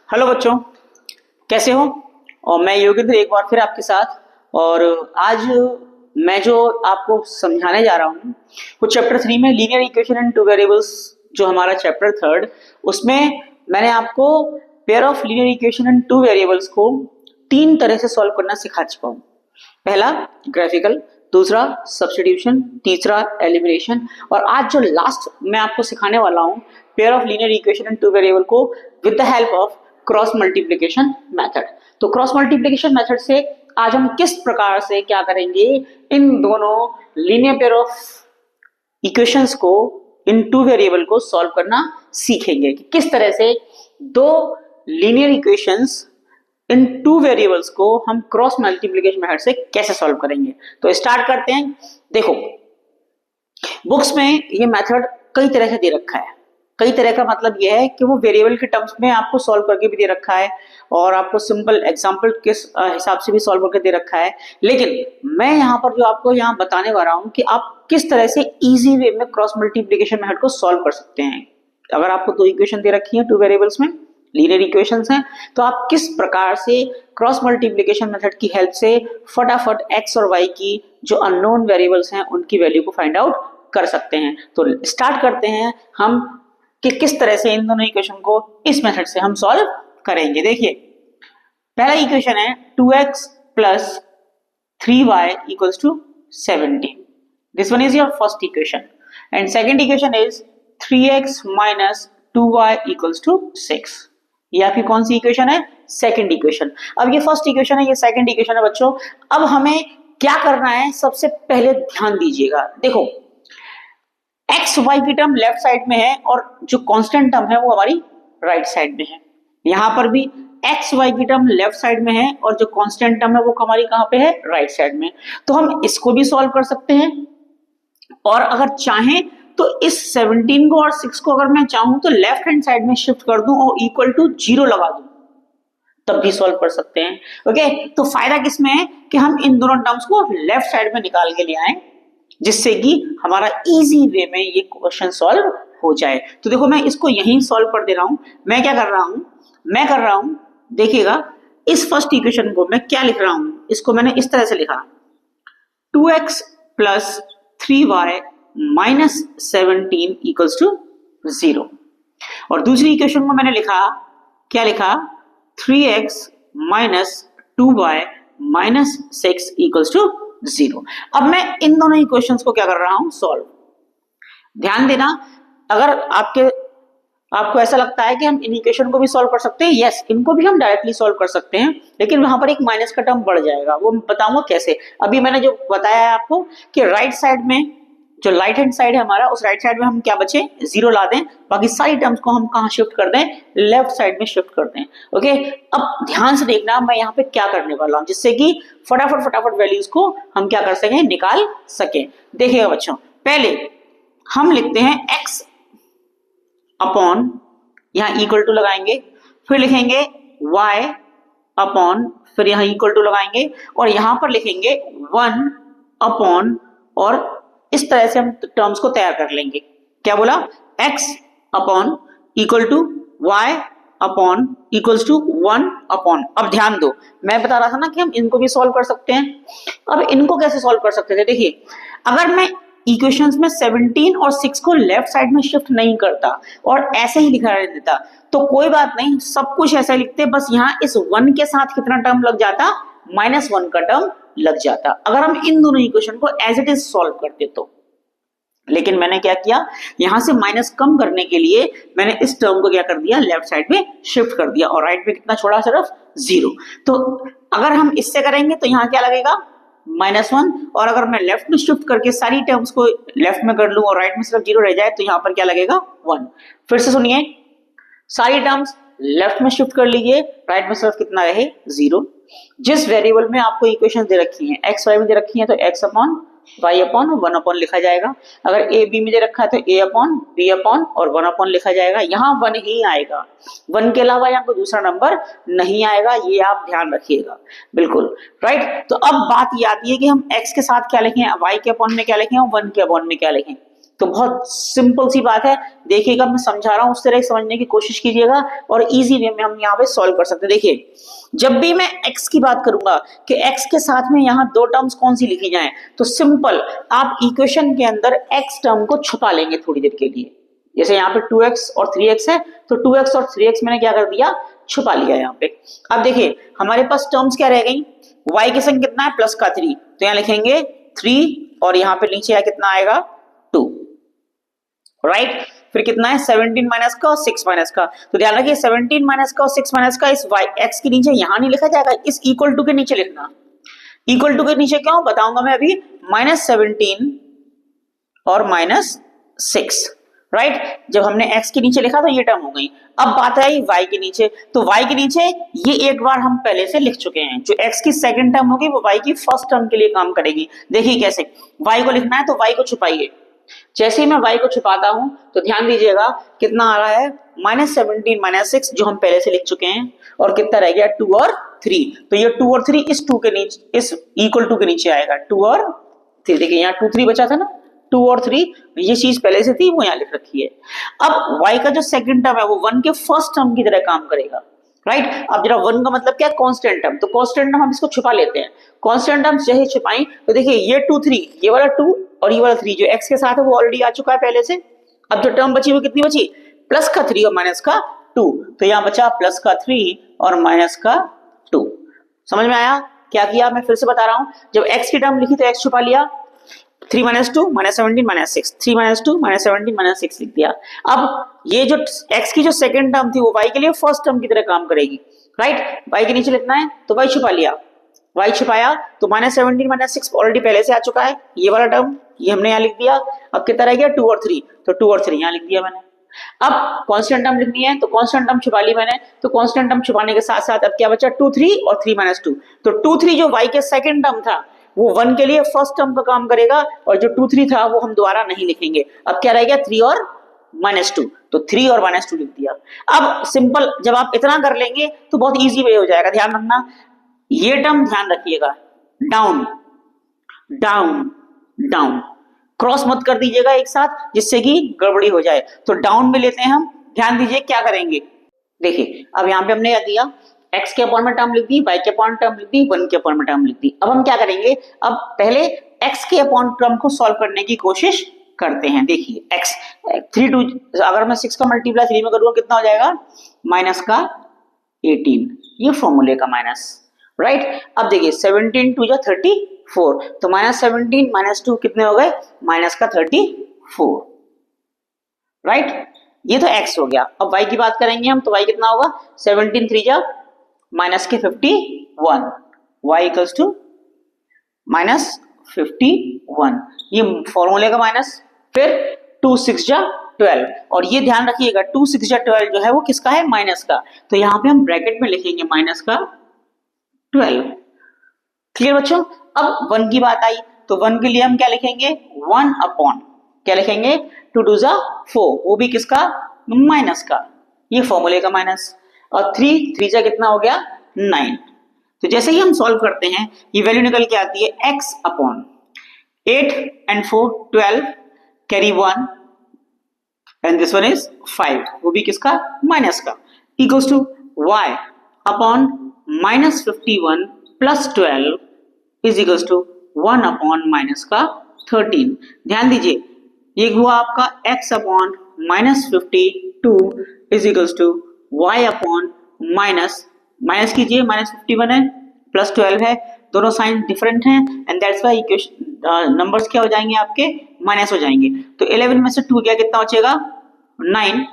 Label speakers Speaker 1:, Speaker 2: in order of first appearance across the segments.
Speaker 1: Hello बच्चों, कैसे हो? और मैं योगेंद्र एक बार फिर आपके साथ। और आज मैं जो आपको समझाने जा रहा हूँ वो चैप्टर 3 में linear equation and two variables, जो हमारा चैप्टर 3 उसमें मैंने आपको pair of linear equation and two variables को 3 तरह से सॉल्व करना सिखा चुका हूँ। पहला ग्राफिकल, दूसरा सब्स्टिट्यूशन, तीसरा एलिमिनेशन, और आज जो लास्ट मैं आपको सिखाने वाला हूँ pair of linear equation and two variable को with the help of cross multiplication method. तो क्रॉस मल्टीप्लिकेशन मेथड से आज हम किस प्रकार से क्या करेंगे, इन दोनों लीनियर पेयर ऑफ इक्वेशंस को इन टू वेरिएबल को सॉल्व करना सीखेंगे कि किस तरह से दो लीनियर इक्वेशंस इन टू वेरिएबल्स को हम क्रॉस मल्टीप्लिकेशन मेथड से कैसे सॉल्व करेंगे। तो स्टार्ट करते हैं। देखो, बुक्स में ये मेथड कई तरह से दे रखा है। कई तरह का मतलब यह है कि वो वेरिएबल के टर्म्स में आपको सॉल्व करके भी दे रखा है और आपको सिंपल एग्जांपल के हिसाब से भी सॉल्व करके दे रखा है। लेकिन मैं यहाँ पर जो आपको यहाँ बताने वाला हूँ कि आप किस तरह से इजी वे में क्रॉस मल्टीप्लिकेशन मेथड को सॉल्व कर सकते हैं। अगर आपको दो इक्वेशन दे रखी है टू वेरिएबल्स में, लीनियर इक्वेशंस हैं, तो आप किस प्रकार से क्रॉस मल्टीप्लिकेशन मेथड की हेल्प से फटाफट x और y की जो अननोन वेरिएबल्स हैं उनकी वैल्यू को फाइंड आउट कर सकते हैं। तो स्टार्ट करते हैं हम कि किस तरह से इन दोनों इक्वेशन को इस मेथड से हम सॉल्व करेंगे। देखिए, पहला इक्वेशन है 2x plus 3y equals to 17. This one is your first equation and second equation is 3x minus 2y equals to 6. ये आपकी कौन सी इक्वेशन है? Second equation. अब ये फर्स्ट इक्वेशन है, ये सेकंड इक्वेशन है बच्चों। अब हमें क्या करना है, सबसे पहले ध्यान दीजिएगा। देखो, एक्स वाई की टर्म लेफ्ट साइड में है और जो कांस्टेंट टर्म है वो हमारी राइट साइड में है। यहां पर भी एक्स वाई की टर्म लेफ्ट साइड में है और जो कांस्टेंट टर्म है वो हमारी कहां पे है? राइट साइड में। तो हम इसको भी सॉल्व कर सकते हैं और अगर चाहें तो इस 17 को और 6 को अगर मैं चाहूं तो लेफ्ट हैंड साइड में शिफ्ट कर दूं और इक्वल टू 0 लगा दूं, तब भी सॉल्व कर सकते हैं। ओके, तो फायदा किसमें है कि हम इन दोनों टर्म्स को लेफ्ट साइड में निकाल के ले आए, जिससे कि हमारा इजी वे में ये क्वेश्चन सॉल्व हो जाए। तो देखो, मैं इसको यहीं सॉल्व कर दे रहा हूं। मैं क्या कर रहा हूं, देखिएगा, इस फर्स्ट इक्वेशन को मैं क्या लिख रहा हूं, इसको मैंने इस तरह से लिखा 2x plus 3y minus 17 equals to 0। और दूसरी इक्वेशन को मैंने लिखा, क्या लिखा? 3x minus 2y minus 6 equals to 0। अब मैं इन दोनों इक्वेशंस को क्या कर रहा हूं? सॉल्व। ध्यान देना, अगर आपको ऐसा लगता है कि हम इन इक्वेशन को भी सॉल्व कर सकते हैं, यस, इनको भी हम डायरेक्टली सॉल्व कर सकते हैं, लेकिन वहां पर एक माइनस का टर्म बढ़ जाएगा, वो मैं बताऊंगा कैसे। अभी मैंने जो बताया है आपको कि राइट साइड में जो राइट हैंड साइड है हमारा, उस राइट साइड में हम क्या बचे? 0 ला दें, बाकी सारी टर्म्स को हम कहां शिफ्ट कर दें? लेफ्ट साइड में शिफ्ट कर दें। ओके, अब ध्यान से देखना मैं यहाँ पे क्या करने वाला हूँ, जिससे कि फटाफट वैल्यूज को हम क्या कर सकें? निकाल सकें। देखिएगा बच्चों, पहले हम लिखते हैं x अपॉन, यहाँ इक्वल टू लगाएंगे, फिर लिखेंगे y अपॉन, फिर यहाँ इक्वल टू लगाएंगे और यहां पर लिखेंगे 1 अपॉन, और इस तरह से हम टर्म्स को तैयार कर लेंगे। क्या बोला? x upon equal to y upon equals to 1 upon. अब ध्यान दो, मैं बता रहा था ना कि हम इनको भी सॉल्व कर सकते हैं। अब इनको कैसे सॉल्व कर सकते थे? देखिए, अगर मैं इक्वेशंस में 17 और 6 को लेफ्ट साइड में शिफ्ट नहीं करता और ऐसे ही लिखा रह देता तो कोई बात नहीं, सब कुछ ऐसा लिखते, बस यहाँ इस 1 के साथ कितना टर्म लग जाता? -1 का टर्म लग जाता, अगर हम इन दोनों इक्वेशन को एज इट इज सॉल्व करते तो। लेकिन मैंने क्या किया, यहां से माइनस कम करने के लिए मैंने इस टर्म को क्या कर दिया? लेफ्ट साइड में शिफ्ट कर दिया और राइट में कितना छोड़ा? सिर्फ 0। तो अगर हम इससे करेंगे तो यहाँ क्या लगेगा? -1, और अगर मैं लेफ्ट में शिफ्ट करके सारी टर्म्स को लेफ्ट में कर लूं और राइट में सिर्फ 0 रह जाए तो यहाँ पर क्या लगेगा? 1। फिर से सुनिए, सारी टर्म्स लेफ्ट में शिफ्ट कर लीजिए, राइट में सिर्फ कितना रहे? 0। जिस वेरिएबल में आपको इक्वेशन दे रखी है, एक्स वाई में दे रखी है, तो x upon y upon 1 upon लिखा जाएगा। अगर a b में दे रखा है तो a अपॉन b अपॉन और 1 अपॉन लिखा जाएगा। यहाँ 1 ही आएगा, 1 के अलावा यहाँ कोई दूसरा नंबर नहीं आएगा, ये आप ध्यान रखिएगा। बिल्कुल राइट। तो अब बात ये आती है कि हम x के साथ क्या लिखें, y के अपॉन में क्या लिखें और 1 के अपॉन में क्या लिखें। तो बहुत सिंपल सी बात है, देखिएगा मैं समझा रहा हूं उस तरह समझने की कोशिश कीजिएगा और इजी वे में हम यहाँ पे सॉल्व कर सकते हैं। देखिए जब भी मैं x की बात करूंगा कि x के साथ में यहाँ दो टर्म्स कौन सी लिखी जाए, तो सिंपल आप इक्वेशन के अंदर x टर्म को छुपा लेंगे थोड़ी देर के लिए। जैसे यहाँ पे 2x और 3x है, तो 2x और 3x मैंने क्या कर दिया, छुपा लिया यहाँ पे। अब देखिए हमारे पास टर्म्स क्या रह गई, y के संग कितना है प्लस का 3, तो यहाँ लिखेंगे 3 और यहाँ पे नीचे कितना आएगा 2, राइट। फिर कितना है 17 माइनस का और 6 माइनस का, तो ध्यान रखिए 17 माइनस का और 6 माइनस का इस x के नीचे यहां नहीं लिखा जाएगा, इस इक्वल टू के नीचे लिखना। इक्वल टू के नीचे क्यों बताऊंगा मैं अभी, -17 और -6, राइट। जब हमने x के नीचे लिखा तो ये टर्म हो गई। अब बात आई y के नीचे, तो y के नीचे ये एक बार हम पहले से लिख चुके हैं, जो x की सेकंड टर्म होगी वो y की फर्स्ट टर्म के लिए काम करेगी। देखिए कैसे, y को लिखना है तो y को छुपाइए। जैसे ही मैं y को छुपाता हूं तो ध्यान दीजिएगा कितना आ रहा है, -17 -6 जो हम पहले से लिख चुके हैं, और कितना रह गया 2 और 3, तो ये 2 और 3 इस 2 के नीचे, इस इक्वल टू के नीचे आएगा 2 और 3। देखिए यहाँ 2 3 बचा था ना, 2 और 3 ये चीज पहले से थी वो यहाँ लिख रखी है। अब y का जो सेकंड टर्म है वो 1 के फर्स्ट टर्म की तरह काम करेगा, राइट। अब जरा 1 का मतलब क्या है, कांस्टेंट टर्म, तो कांस्टेंट टर्म हम इसको छुपा लेते हैं। कांस्टेंट टर्म जैसे छुपाएं तो देखिए ये 2 3, ये वाला 2 और ये वाला 3 जो x के साथ है वो ऑलरेडी आ चुका है पहले से। अब जो टर्म बची वो कितनी बची, प्लस का 3 और माइनस का 2, तो यहाँ बचा प्लस का 3 और माइनस का 2। समझ में आया क्या किया, मैं फिर से बता रहा हूं, जब x की टर्म लिखी तो x छुपा लिया, 3 - 2 -17 -6, 3 - 2 -17 -6 लिख दिया। अब ये जो x की जो सेकंड टर्म थी वो y के लिए फर्स्ट टर्म की तरह काम करेगी, राइट। y के नीचे लिखना है तो y छुपा लिया, y छुपाया तो -17 -6 ऑलरेडी पहले से आ चुका है, ये वाला टर्म ये हमने यहाँ लिख दिया। अब कितना रह गया 2 और 3, तो 2 और 3 यहाँ लिख दिया मैंने। अब कांस्टेंट टर्म लिखनी है तो कांस्टेंट टर्म छुपा ली मैंने, तो कांस्टेंट टर्म छुपाने के साथ साथ अब क्या बचा 2 3 और 3 - 2, तो 2 3 जो y के सेकंड टर्म था वो 1 के लिए फर्स्ट टर्म का काम करेगा, और जो 2 3 था वो हम दोबारा नहीं लिखेंगे। अब क्या रह गया 3 और -2, तो 3 और -2 लिख दिया। अब सिंपल जब आप इतना कर लेंगे तो बहुत इजी वे हो जाएगा। ध्यान रखना ये टर्म ध्यान रखिएगा, डाउन डाउन डाउन, क्रॉस मत कर दीजिएगा एक साथ जिससे कि गड़बड़ी हो जाए, तो डाउन में लेते हैं हम। ध्यान दीजिए क्या करेंगे, देखिए अब यहाँ पे हमने क्या दिया, x के अपॉन में टर्म लिख दी, y के अपॉन टर्म लिख दी, 1 के अपॉन में टर्म लिख दी। अब हम क्या करेंगे, अब पहले x के अपॉन टर्म को सॉल्व करने की कोशिश करते हैं। देखिए x 3 2, अगर मैं 6 का मल्टीप्लाई 3 में करूंगा कितना हो जाएगा, माइनस का 18, ये फॉर्मूले का माइनस, राइट। अब देखिए 17 2 जा 34, तो -17 -2 कितने हो गए, माइनस का 34, राइट। ये तो x हो गया। अब y की बात करेंगे हम, तो y कितना होगा, 17 3 जा माइनस के 51, y इक्वल्स टू -51, ये फॉर्मूले का माइनस। फिर 2 6 जा 12, और ये ध्यान रखिएगा 2 6 जा 12 जो है वो किसका है, माइनस का, तो यहाँ पे हम ब्रैकेट में लिखेंगे माइनस का 12। क्लियर बच्चों। अब 1 की बात आई तो 1 के लिए हम क्या लिखेंगे, 1 अपॉन, क्या लिखेंगे 2 2 जा 4, वो भी किसका, माइनस का, ये फॉर्मूले का माइनस। और 3 3 जा कितना हो गया 9, तो जैसे ही हम सॉल्व करते हैं ये वैल्यू निकल के आती है x upon 8 and 4 12 carry 1 and this one is 5, वो भी किसका, माइनस का, equals to y upon -51 plus 12 is equals to 1 upon minus का 13। ध्यान दीजिए ये हुआ आपका x upon -52 is equals to y upon minus कीजिए, -51 है प्लस 12 है, दोनों साइन डिफरेंट हैं and that's why equation numbers क्या हो जाएंगे आपके, माइनस हो जाएंगे। तो 11 में से 2 गया कितना बचेगा, 9,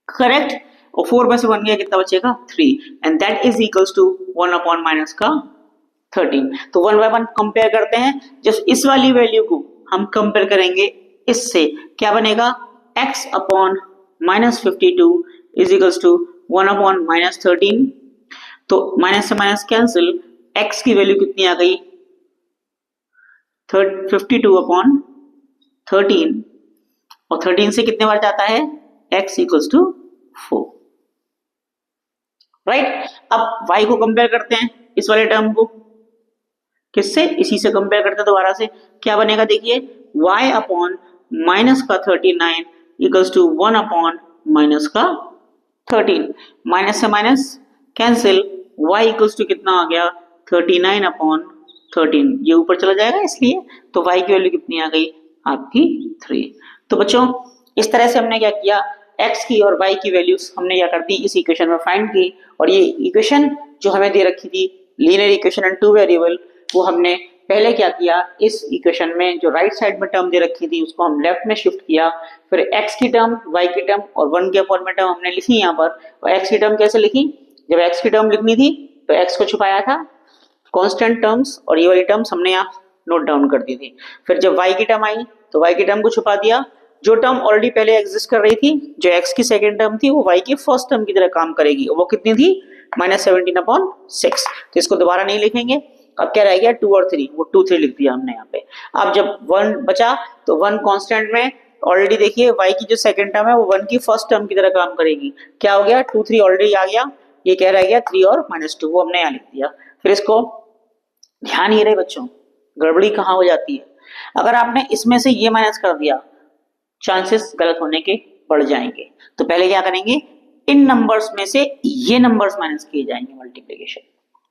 Speaker 1: करेक्ट, और 4 में से 1 गया कितना बचेगा, 3, and that is equals to 1 upon minus का 13। तो 1 by 1 कंपेयर करते हैं, जब इस वाली वैल्यू को हम कंपेयर करेंगे इससे, क्या बनेगा, x upon -52 is equals to 1 upon -13, तो माइनस से माइनस कैंसिल, x की वैल्यू कितनी आ गई, 52 अपॉन 13, और 13 से कितने बार जाता है, x इक्वल्स टू 4, राइट। अब y को कंपेयर करते हैं इस वाले टर्म को, किससे, इसी से कंपेयर करते हैं दोबारा से, क्या बनेगा देखिए, y अपॉन माइनस का 39 इक्वल्स टू 1 अपॉन माइनस का 13। माइनस से minus cancel, y equals to कितना आ गया 39 अपॉन 13, ये ऊपर चला जाएगा इसलिए, तो y की वैल्यू कितनी आ गई आपकी 3। तो बच्चों इस तरह से हमने क्या किया, x की और y की वैल्यूज हमने क्या कर दी इस इक्वेशन में फाइंड की, और ये इक्वेशन जो हमें दे रखी थी linear equation and two variable, वो हमने पहले क्या किया, इस इक्वेशन में जो राइट साइड में टर्म दे रखी थी उसको हम लेफ्ट में शिफ्ट किया, फिर x की टर्म, y की टर्म और 1 के अपॉन में टर्म हमने लिखी यहाँ पर। और x की टर्म कैसे लिखी, जब x की टर्म लिखनी थी तो x को छुपाया था कांस्टेंट टर्म्स, और ये वाली टर्म्स हमने यहाँ नोट डाउन कर दी थी। फिर जब y की टर्म आई तो y की टर्म को छुपा दिया, जो टर्म ऑलरेडी पहले एग्जिस्ट कर रही थी, जो x की सेकेंड टर्म थी वो y की फर्स्ट टर्म की तरह काम करेगी, वो कितनी थी -17/6। तो इसको दोबारा नहीं लिखेंगे, अब क्या रह गया 2 और 3, वो 2 3 लिख दिया हमने यहाँ पे। अब जब 1 बचा तो 1 कांस्टेंट में ऑलरेडी देखिए y की जो सेकंड टर्म है वो 1 की फर्स्ट टर्म की तरह काम करेगी, क्या हो गया 2 3 ऑलरेडी आ गया, ये क्या रह गया 3 और -2, वो हमने यहाँ लिख दिया। फिर इसको ध्यान ये रहे बच्चों, गड़बड़ी कहाँ हो जाती है, अगर आपने इसमें से ये माइनस कर दिया चांसेस गलत होने के बढ़ जाएंगे। तो पहले क्या करेंगे, इन नंबर्स में से ये नंबर्स माइनस किए जाएंगे मल्टीप्लिकेशन,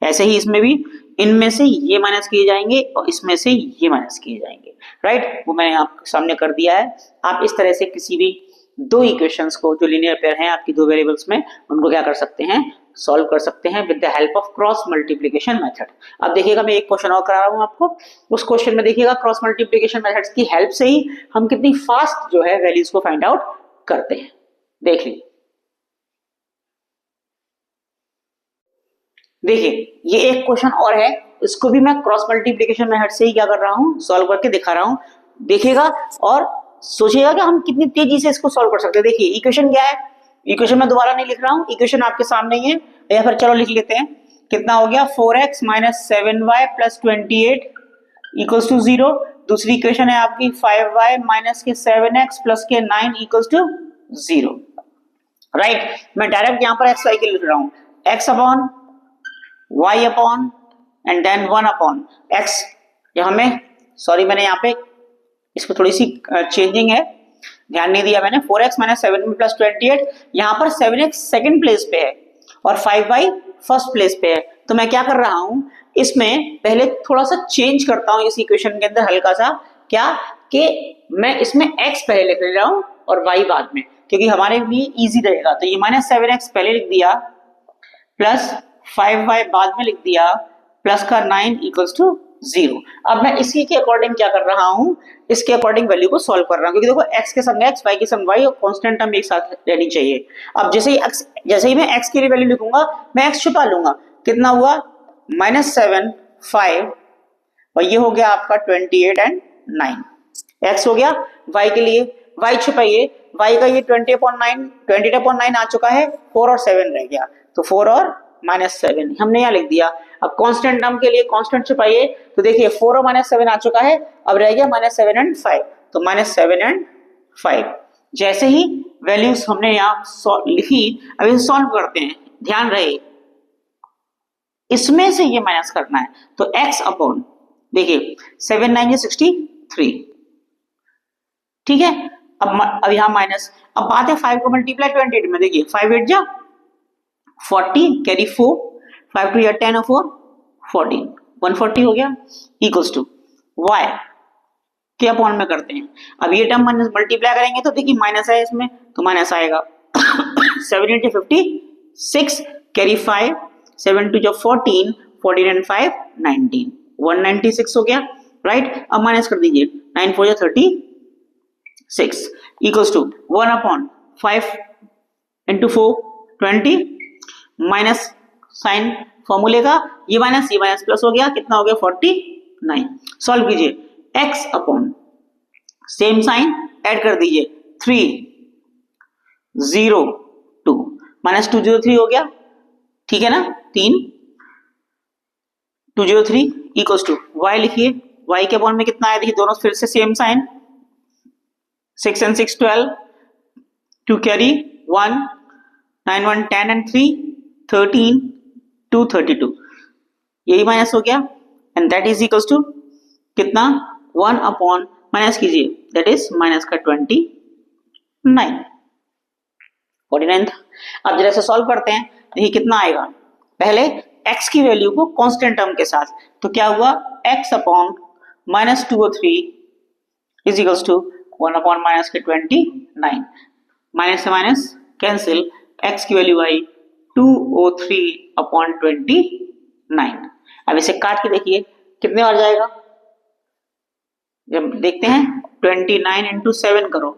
Speaker 1: ऐसे ही इसमें भी इनमें से ये माइनस किए जाएंगे और इसमें से ये माइनस किए जाएंगे, राइट, वो मैंने आपके सामने कर दिया है। आप इस तरह से किसी भी दो इक्वेशंस को जो लीनियर पेयर हैं आपकी दो वेरिएबल्स में, उनको क्या कर सकते हैं, सॉल्व कर सकते हैं with the help of cross multiplication method. अब देखिएगा मैं एक क्वेश्चन और करा रहा हूं आपको, उस क्वेश्चन में देखिएगा क्रॉस मल्टीप्लिकेशन मेथड्स की हेल्प से ही हम कितनी फास्ट जो है वैल्यूज को फाइंड आउट करते हैं। देख लीजिए, देखिए ये एक क्वेश्चन और है, इसको भी मैं क्रॉस मल्टीप्लिकेशन मेथड से ही क्या कर रहा हूं, सॉल्व करके दिखा रहा हूं। देखिएगा और सोचिएगा कि हम कितनी तेजी से इसको सॉल्व कर सकते हैं। देखिए इक्वेशन क्या है, इक्वेशन मैं दोबारा नहीं लिख रहा हूं, इक्वेशन आपके सामने ही है, या फिर चलो लिख लेते हैं। कितना हो गया 4x - 7y + 28 = 0। दूसरी इक्वेशन है आपकी 5y - 7x + 9 = 0, राइट। मैं डायरेक्ट यहां पर xy के लिख रहा हूं, x upon y upon and then 1 upon x। यहां में सॉरी मैंने यहाँ पे इसको थोड़ी सी चेंजिंग है, ध्यान नहीं दिया मैंने। 4x - 7 + 28, यहाँ पर 7x सेकंड प्लेस पे है और 5y फर्स्ट प्लेस पे है, तो मैं क्या कर रहा हूं, इसमें पहले थोड़ा सा चेंज करता हूं इस इक्वेशन के अंदर हल्का सा, क्या कि मैं इसमें x पहले लिख ले रहा हूं और y बाद में, क्योंकि हमारे लिए इजी रहेगा। तो ये -7x पहले लिख दिया प्लस 5y बाद में लिख दिया प्लस का 9 = 0। अब मैं इसी के अकॉर्डिंग क्या कर रहा हूं, इसके अकॉर्डिंग वैल्यू को सॉल्व कर रहा हूं, क्योंकि देखो x के संग x, y के संग y और कांस्टेंट टर्म एक साथ रहनी चाहिए। अब जैसे ही मैं x की वैल्यू लिखूंगा मैं x छुपा लूंगा, कितना हुआ -7 5 और ये हो गया आपका 28 एंड 9, x हो गया। y के लिए y छुपाइए, y का ये 28/9 आ चुका है, 4 और 7 रह गया, तो 4 और -7 हमने यहाँ लिख दिया। अब कांस्टेंट टर्म के लिए कांस्टेंट छुपाइए, तो देखिए 4 और -7 आ चुका है, अब रह गया -7 एंड 5, तो -7 एंड 5। जैसे ही वैल्यूज हमने यहाँ लिखी, अब इसे सॉल्व करते हैं, ध्यान रहे इसमें से ये माइनस करना है, तो x अपॉन देखिए 7 9 63, ठीक है। अब यहाँ माइनस, अब बात है 5 को मल्टीप्लाई 28 में, देखिए 5 8 जा 40 कैरी 4, 5 2 10 और 4 14, 140 हो गया, इक्वल्स टू y के अपॉन में करते हैं। अब ये टर्म मल्टीप्लाई करेंगे तो देखिए माइनस है इसमें, तो माइनस आएगा 7 8 56 कैरी 5, 7 2 14, 14 एंड 5 19, 196 हो गया, राइट। अब माइनस कर दीजिए, 9 4 36 equals to 1 upon 5 into 4 20, minus sign फॉर्मूले का, ये माइनस प्लस हो गया, कितना हो गया 49। सॉल्व कीजिए, x upon same sign add कर दीजिए 3 0 2 -203 हो गया, ठीक है ना, 3 203 इक्वल्स टू y लिखिए, y के अपॉन में कितना आया, देखिए दोनों फिर से same sign, 6 and 6 12, 2 carry 1, 9 1 10 and 3 13, 2 32, यही माइनस हो गया, and that is equals to कितना 1 अपॉन माइनस कीजिए, दैट इज माइनस का 29, 49 था। अब जरा से सॉल्व करते हैं, देखिए कितना आएगा। पहले x की वैल्यू को कांस्टेंट टर्म के साथ, तो क्या हुआ, x upon minus 203 is equals to 1 upon minus के 29, माइनस से माइनस कैंसिल, x की वैल्यू आई 203 अपॉन 29। अब इसे काट के देखिए कितने बार जाएगा, जब देखते हैं 29 इंटू 7 करो,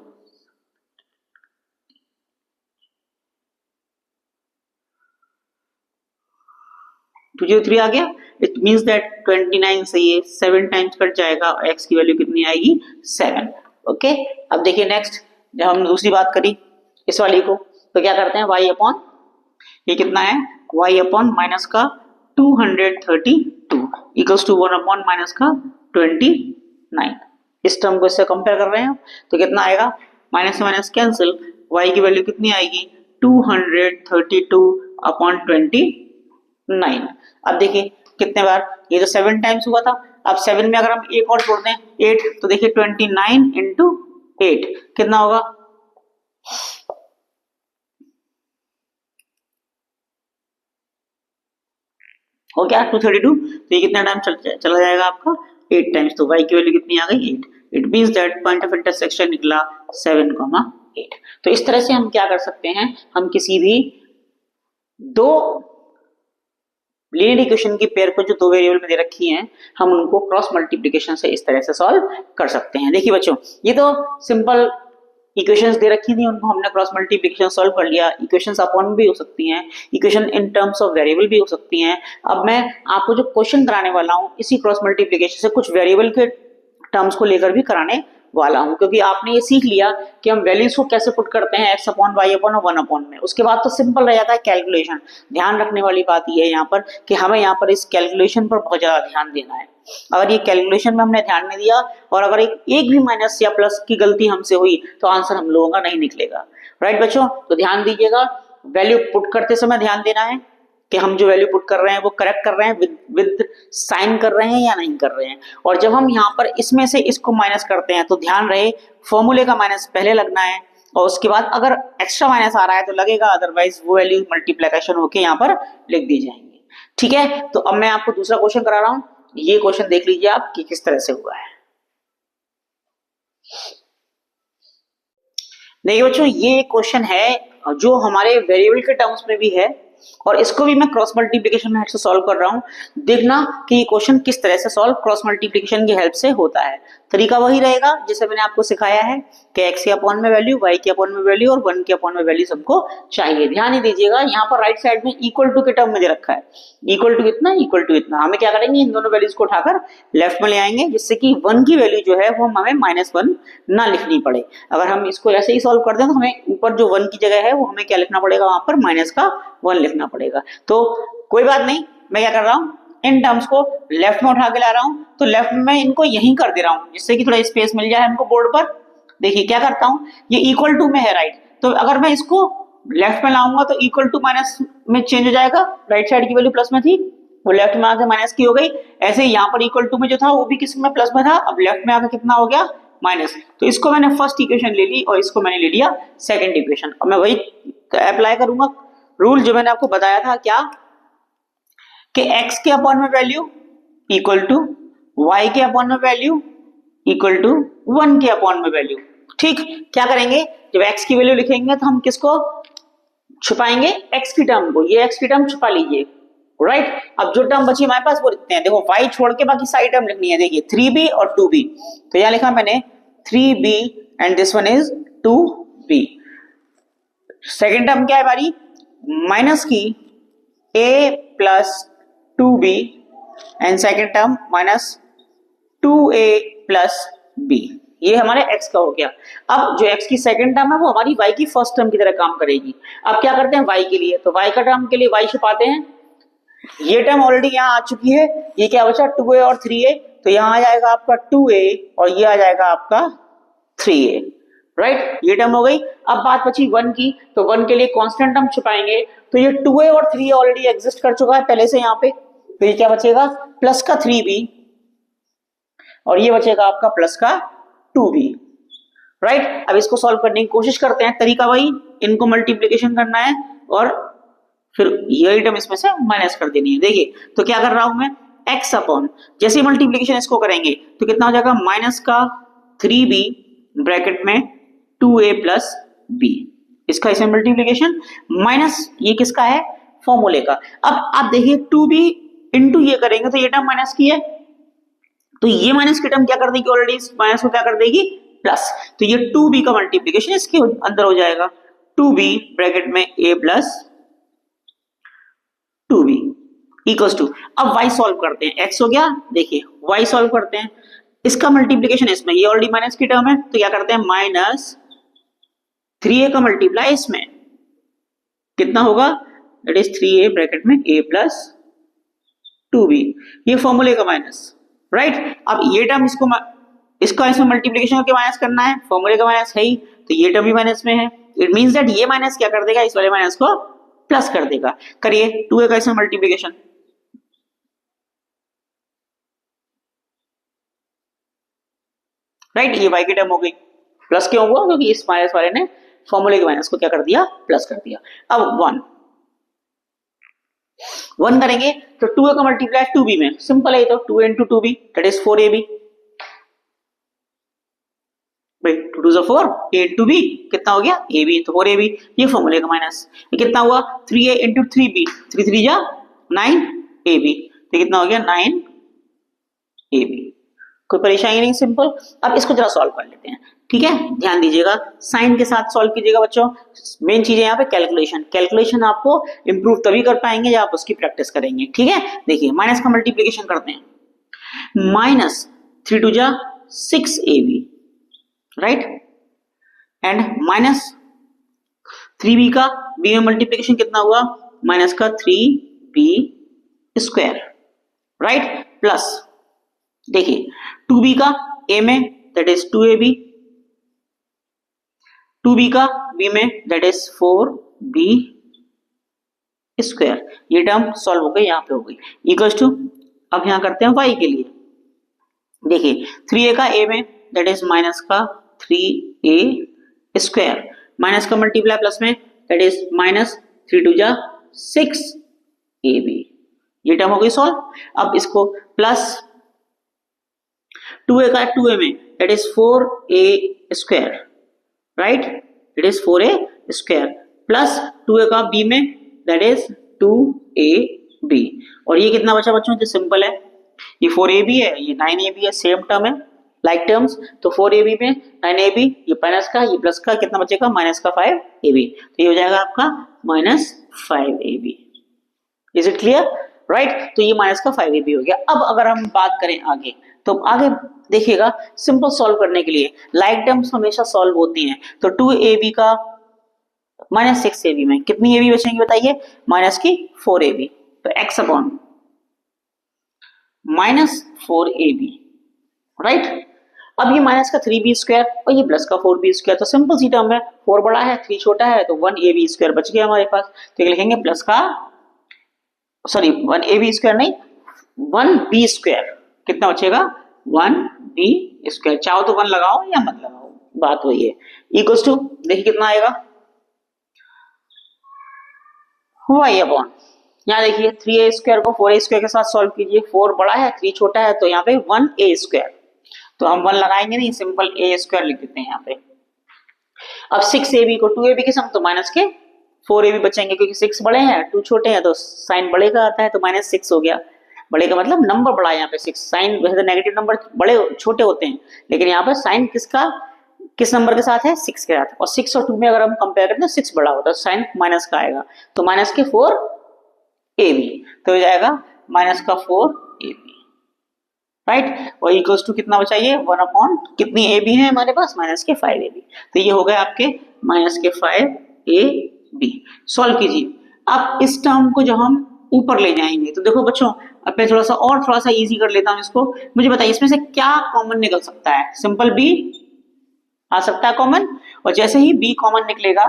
Speaker 1: टू 3 आ गया। इट मींस दैट 29 से ये 7 टाइम्स कट जाएगा और x की वैल्यू कितनी आएगी, 7। ओके, अब देखिए नेक्स्ट, जब हमने दूसरी बात करी इस वाली को, तो क्या करते हैं, y अपॉन ये कितना है, y अपॉन माइनस का 232 इक्वल्स टू 1 अपॉन माइनस का 29। इस टर्म को इससे कंपेयर कर रहे हैं, तो कितना आएगा, माइनस से माइनस कैंसिल, y की वैल्यू कितनी आएगी, 232 अपॉन 29। अब देखिए कितने बार, ये जो 7 टाइम्स हुआ था, अब 7 में अगर हम एक और जोड़ दें 8, तो देखिए 29 इंटू 8 कितना होगा, हो गया 232। तो ये कितना टाइम चला जाएगा आपका, 8 टाइम्स। तो y की वैल्यू कितनी आ गई, 8। It means that point of intersection निकला 7,8। तो इस तरह से हम क्या कर सकते हैं, हम किसी भी दो लीनियर इक्वेशन की पेयर को जो दो वेरिएबल में दे रखी हैं, हम उनको क्रॉस मल्टीप्लिकेशन से इस तरह से सॉल्व कर सकते हैं। देखिए बच्चों, ये तो सिंपल इक्वेशंस दे रखी थी, उनको हमने क्रॉस मल्टीप्लिकेशन सॉल्व कर लिया। इक्वेशंस अपॉन भी हो सकती हैं, equation in terms of variable भी हो सकती हैं। अब मैं आपको जो क्वेश्चन कराने वाला हूं, इसी क्रॉस मल्टीप्लिकेशन से कुछ वेरिएबल के टर्म्स को लेकर भी कराने वाला हूं, क्योंकि आपने ये सीख लिया कि हम वैल्यूज को कैसे पुट करते हैं x upon y upon 1 upon में। उसके बाद तो सिंपल रह जाता है कैलकुलेशन। ध्यान रखने वाली बात ये है यहाँ पर कि हमें यहाँ पर इस कैलकुलेशन पर बहुत ज्यादा ध्यान देना है। अगर ये कैलकुलेशन में हमने ध्यान नहीं दिया और अगर एक भी माइनस या प्लस की गलती हमसे हुई तो आंसर हम लोगों का नहीं निकलेगा। राइट बच्चों, तो ध्यान दीजिएगा, वैल्यू पुट करते समय ध्यान देना है कि हम जो वैल्यू पुट कर रहे हैं वो करेक्ट कर रहे हैं, विद साइन कर रहे हैं या नहीं कर रहे हैं। और जब हम यहाँ पर इसमें से इसको माइनस करते हैं तो ध्यान रहे फॉर्मूले का माइनस पहले लगना है और उसके बाद अगर एक्स्ट्रा माइनस आ रहा है तो लगेगा, अदरवाइज वो वैल्यू मल्टीप्लिकेशन होके यहाँ पर लिख दी जाएंगे। ठीक है, तो अब मैं आपको दूसरा क्वेश्चन करा रहा हूं, ये क्वेश्चन देख लीजिए आप कि किस तरह से हुआ है। देखिए बच्चों, ये क्वेश्चन है जो हमारे वेरिएबल के टर्म्स में भी है और इसको भी मैं क्रॉस मल्टीप्लिकेशन मेथड से सॉल्व कर रहा हूं। देखना कि ये क्वेश्चन किस तरह से सॉल्व क्रॉस मल्टीप्लिकेशन की हेल्प से होता है। तरीका वही रहेगा जैसे मैंने आपको सिखाया है कि x के अपॉन में वैल्यू, y के अपॉन में वैल्यू और 1 के अपॉन में वैल्यू सबको चाहिए। ध्यान ही दीजिएगा, यहाँ पर राइट साइड में इक्वल टू के टर्म में दे रखा है, इक्वल टू कितना, इक्वल टू इतना। हमें क्या करेंगे, इन दोनों वैल्यूज को उठाकर लेफ्ट में ले आएंगे जिससे कि 1 की वैल्यू जो है वो हमें -1 ना लिखनी पड़े। अगर हम इसको ऐसे ही सॉल्व कर दें तो हमें ऊपर जो 1 की जगह है वो हमें क्या लिखना पड़ेगा, वहां पर -1 लिखना पड़ेगा। तो कोई बात नहीं, मैं क्या कर रहा हूँ, इन टर्म्स को लेफ्ट में उठा के ला रहा हूं, तो लेफ्ट में मैं इनको यहीं कर दे रहा हूं जिससे कि थोड़ा स्पेस मिल जाए हमको बोर्ड पर। देखिए क्या करता हूं, ये इक्वल टू में है राइट, तो अगर मैं इसको लेफ्ट में लाऊंगा तो इक्वल टू माइनस में चेंज हो जाएगा। राइट साइड की वैल्यू प्लस में थी, वो लेफ्ट में आके माइनस की हो गई। ऐसे ही यहाँ पर इक्वल टू में जो था वो भी किस में, प्लस में था, अब लेफ्ट में आकर कितना हो गया, माइनस। तो इसको मैंने फर्स्ट इक्वेशन ले ली और इसको मैंने ले लिया सेकंड इक्वेशन। अब मैं वही अप्लाई करूंगा रूल जो मैंने आपको बताया था, क्या कि x के अपॉन में वैल्यू इक्वल टू y के अपॉन में वैल्यू इक्वल टू 1 के अपॉन में वैल्यू। ठीक, क्या करेंगे, जब x की वैल्यू लिखेंगे तो हम किसको छुपाएंगे, x की टर्म को। ये x की टर्म छुपा लीजिए। राइट, अब जो टर्म बची हमारे पास वो लिखते हैं। देखो y छोड़ के बाकी सारी टर्म लिखनी है। देखिए 3b और 2b, तो यहां लिखा मैंने 3b and this one is 2b। Second term क्या है हमारी, माइनस की a plus 2b and second term minus 2a plus b। ये हमारे x का हो गया। अब जो x की सेकेंड टर्म है वो हमारी y की फर्स्ट टर्म की तरह काम करेगी। अब क्या करते हैं y के लिए, तो y का टर्म के लिए y छुपाते हैं। ये टर्म ऑलरेडी यहाँ आ चुकी है, ये क्या बचा 2a और 3a, तो यहाँ आ जाएगा आपका 2a और ये आ जाएगा आपका 3a। राइट, ये टर्म हो गई। अब बात बची 1 की, तो 1 के लिए कांस्टेंट टर्म छुपाएंगे। तो ये 2a और 3a ऑलरेडी एग्जिस्ट कर चुका है पहले से यहाँ पे, तो ये क्या बचेगा, प्लस का 3b और ये बचेगा आपका प्लस का 2b, राइट। अब इसको सॉल्व करने की कोशिश करते हैं, तरीका वही, इनको मल्टीप्लीकेशन करना है और फिर ये टर्म इसमें से माइनस कर देनी है। देखिए तो क्या कर रहा हूं मैं, x अपॉन, जैसे ही मल्टीप्लीकेशन इसको करेंगे तो कितना हो जाएगा, माइनस का 3b ब्रैकेट में 2a प्लस b, इसका इसमें मल्टीप्लीकेशन, माइनस ये किसका है, फॉर्मूले का। अब आप देखिए 2b इंटू ये करेंगे तो ये टर्म माइनस की है, तो ये माइनस की टर्म क्या कर देगी, ऑलरेडी इस माइनस को क्या कर देगी, प्लस, तो ये 2b का मल्टीप्लीकेशन इसके अंदर हो जाएगा, 2b ब्रैकेट में a plus 2b equals to, अब y सॉल्व करते हैं, x हो गया, देखिए y सॉल्व करते हैं, इसका मल्टीप्लीकेशन इसमें, ये ऑलरेडी माइनस की टर्म है तो क्या करते हैं, माइनस 3a का मल्टीप्लाई इसमें कितना होगा, दैट इज 3a ब्रैकेट में a प्लस 2b, ये फॉर्मूले का माइनस, राइट। अब ये टर्म इसका इसमें मल्टीप्लीकेशन करके माइनस करना है, फॉर्मूले का माइनस है ही, तो ये टर्म भी माइनस में है, इट मींस दैट ये माइनस क्या कर देगा, इस वाले माइनस को प्लस कर देगा। करिए 2a का इसमें मल्टीप्लीकेशन, राइट, ये y की टर्म हो गई, प्लस क्यों हुआ, क्योंकि इस माइनस वाले ने फॉर्मूले के माइनस को क्या कर दिया, प्लस कर दिया। अब 1 करेंगे तो 2a का मल्टीप्लाई 2b में, सिंपल है, तो 2a into 2b that is 4ab, भाई 2 2 4, a इंटू b कितना हो गया, ab, तो 4ab, ये फॉर्मूले का माइनस, ये कितना हुआ, 3a इंटू 3b, 3 3 जा 9ab, तो कितना हो गया 9ab, कोई परेशानी नहीं, सिंपल। अब इसको जरा सॉल्व कर लेते हैं, ठीक है, ध्यान दीजिएगा, साइन के साथ सॉल्व कीजिएगा बच्चों, मेन चीज है यहाँ पे कैलकुलेशन, कैलकुलेशन आपको इंप्रूव तभी कर पाएंगे जब आप उसकी प्रैक्टिस करेंगे, ठीक है। देखिए माइनस का मल्टीप्लीकेशन करते हैं, माइनस 3 2 जा 6ab, right, and minus 3b का b में मल्टीप्लीकेशन कितना हुआ, माइनस का 3b स्क्वायर, राइट, प्लस देखिए 2b का a में दैट इज 2ab, 2b का b में दैट इज 4b स्क्वायर, ये टर्म सॉल्व हो गई, यहाँ पे हो गई, इक्वल्स टू, अब यहाँ करते हैं y के लिए, देखिए 3a का a में दैट इज माइनस का 3a स्क्वायर, माइनस का मल्टीप्लाई प्लस में दैट इज माइनस 3 2 जा 6ab, ये टर्म हो गई सॉल्व। अब इसको प्लस 2a का 2a में that is 4a square, right, it is 4a square, plus 2a का b में दैट इज 2ab, और ये कितना बचा बच्चों, जो सिंपल है, ये 4ab है, ये 9ab है, सेम टर्म है, लाइक टर्म्स, तो 4ab में 9ab, ये माइनस का, ये प्लस का, कितना बचेगा, माइनस का 5ab, तो ये हो जाएगा आपका minus 5ab, is it clear, right, तो ये माइनस का 5ab हो गया। अब अगर हम बात करें आगे, तो आगे देखिएगा, सिंपल सॉल्व करने के लिए लाइक टर्म्स हमेशा सॉल्व होती हैं, तो 2ab का माइनस 6ab में कितनी ab बचेंगी बताइए, माइनस की 4ab, तो x upon minus 4ab, right. अब ये माइनस का 3b स्क्वायर और ये प्लस का 4b स्क्वायर, तो सिंपल सी टर्म है, 4 बड़ा है 3 छोटा है, तो 1ab स्क्वायर बच गया हमारे पास, तो लिखेंगे प्लस का, सॉरी 1ab स्क्वायर नहीं, 1b स्क्वायर, कितना बचेगा 1b स्क्वायर, चाहो तो 1 लगाओ या मत लगाओ, बात वही है, इक्वल्स टू, देखिए कितना आएगा, y अपॉन, यहाँ देखिए 3a स्क्वायर को 4a स्क्वायर के साथ सॉल्व कीजिए, 4 बड़ा है 3 छोटा है, तो यहाँ पे 1a स्क्वायर, तो हम 1 लगाएंगे नहीं, सिंपल a स्क्वायर लिख देते हैं यहाँ पे। अब 6ab को 2ab के सम, तो माइनस के 4ab बचेंगे, क्योंकि 6 बड़े हैं 2 छोटे हैं, तो साइन बड़े का आता है, तो माइनस 6 हो गया, बड़े का मतलब नंबर बड़ा है, यहाँ पे 6, साइन वैसे नेगेटिव नंबर बड़े छोटे होते हैं, लेकिन यहाँ पर साइन किस नंबर के साथ है, 6 के साथ, और 6 और 2 में अगर हम कंपेयर करें तो 6 बड़ा होता है, साइन माइनस का आएगा, तो माइनस के 4ab, तो हो जाएगा माइनस का 4ab, राइट, और इक्वल्स टू कितना बचाइए, 1 अपॉन, कितनी ab है हमारे पास, माइनस के 5ab, तो ये हो गए आपके माइनस के 5ab। सॉल्व कीजिए, अब इस टर्म को जो हम ऊपर ले जाएंगे, तो देखो बच्चों, अब मैं थोड़ा सा इजी कर लेता हूं इसको, मुझे बताइए इसमें से क्या कॉमन निकल सकता है, सिंपल b आ सकता है कॉमन, और जैसे ही b कॉमन निकलेगा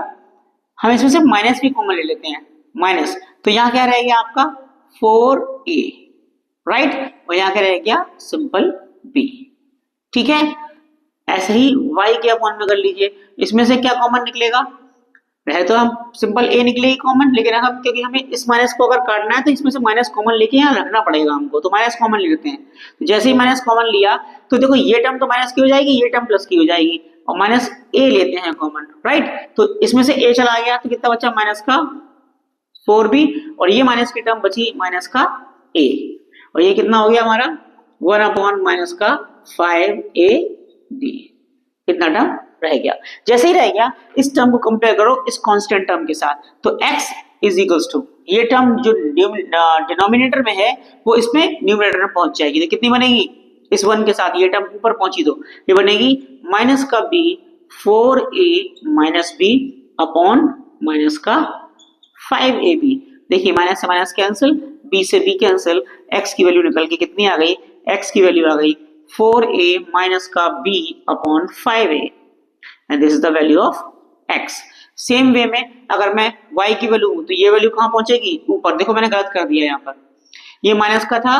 Speaker 1: हम इसमें से माइनस भी कॉमन ले लेते हैं, माइनस, तो यहाँ क्या रह गया आपका 4a, राइट, और यहाँ क्या रह गया सिंपल b, ठीक है। ऐसे ही y के अपॉन में कर लीजिए, इसमें से क्या कॉमन निकलेगा, वह तो हम सिंपल a निकलेगी कॉमन, लेकिन हम क्योंकि हमें इस माइनस को अगर काटना है तो इसमें से माइनस कॉमन लेके यहाँ रखना पड़ेगा हमको, तो माइनस कॉमन ले लेते हैं। तो जैसे ही माइनस कॉमन लिया तो देखो ये टर्म तो माइनस की हो जाएगी, ये टर्म प्लस की हो जाएगी, और माइनस a लेते हैं कॉमन, राइट। तो इसमें से a चला गया तो कितना बचा माइनस का 4b, और ये माइनस की टर्म बची माइनस का a, और ये कितना हो गया हमारा 1 अपॉन माइनस का 5ab, कितना टर्म रह गया। जैसे ही रह गया इस टर्म को कंपेयर करो इस कांस्टेंट टर्म के साथ, तो x इज इक्वल्स टू ये टर्म जो डिनोमिनेटर में है वो इसमें न्यूमरेटर में पहुंच जाएगी, तो कितनी बनेगी इस 1 के साथ ये टर्म ऊपर पहुंची तो ये बनेगी माइनस का b 4a minus b upon minus का 5ab। देखिए माइनस से माइनस कैंसिल, b से b कैंसिल, x की वैल्यू निकल के कितनी आ गई, x की वैल्यू आ गई 4a माइनस का b upon 5a, and this is the value of x। Same way में अगर मैं y की वैल्यू तो ये वैल्यू कहां पहुंचेगी ऊपर, देखो मैंने गलत कर दिया यहाँ पर, ये माइनस का था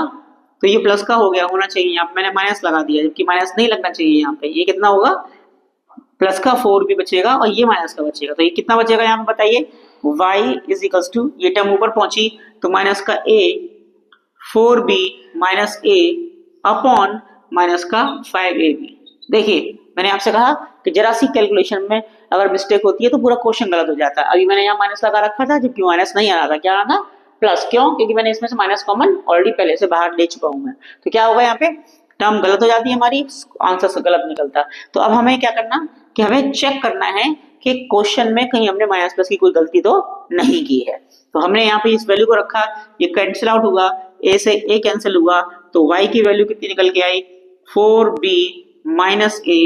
Speaker 1: तो ये प्लस का हो गया, होना चाहिए यहाँ पे मैंने माइनस लगा दिया, जबकि माइनस नहीं लगना चाहिए यहाँ पे, ये कितना होगा प्लस का 4 भी बचेगा और ये माइनस का बचेगा, तो ये कितना बचेगा यहाँ पे बताइए, y इज इक्वल्स टू ये टर्म ऊपर पहुंची तो माइनस का a 4b minus a upon minus का 5ab। देखिए मैंने आपसे कहा कि जरा सी कैलकुलेशन में अगर मिस्टेक होती है तो पूरा क्वेश्चन गलत हो जाता है। अभी मैंने यहाँ माइनस लगा रखा था जबकि माइनस नहीं आ रहा था, क्या आ रहा था प्लस, क्यों, क्योंकि मैंने इसमें से माइनस कॉमन ऑलरेडी पहले से बाहर ले चुका हूं मैं, तो क्या होगा यहाँ पे टर्म गलत हो जाती है हमारी, आंसर से गलत निकलता। तो अब हमें क्या करना कि हमें चेक करना है कि क्वेश्चन में कहीं हमने माइनस प्लस की कोई गलती तो नहीं की है। तो हमने यहाँ पे इस वैल्यू को रखा, ये कैंसिल आउट हुआ, a से a कैंसिल हुआ, तो y की वैल्यू कितनी निकल के आई 4b minus a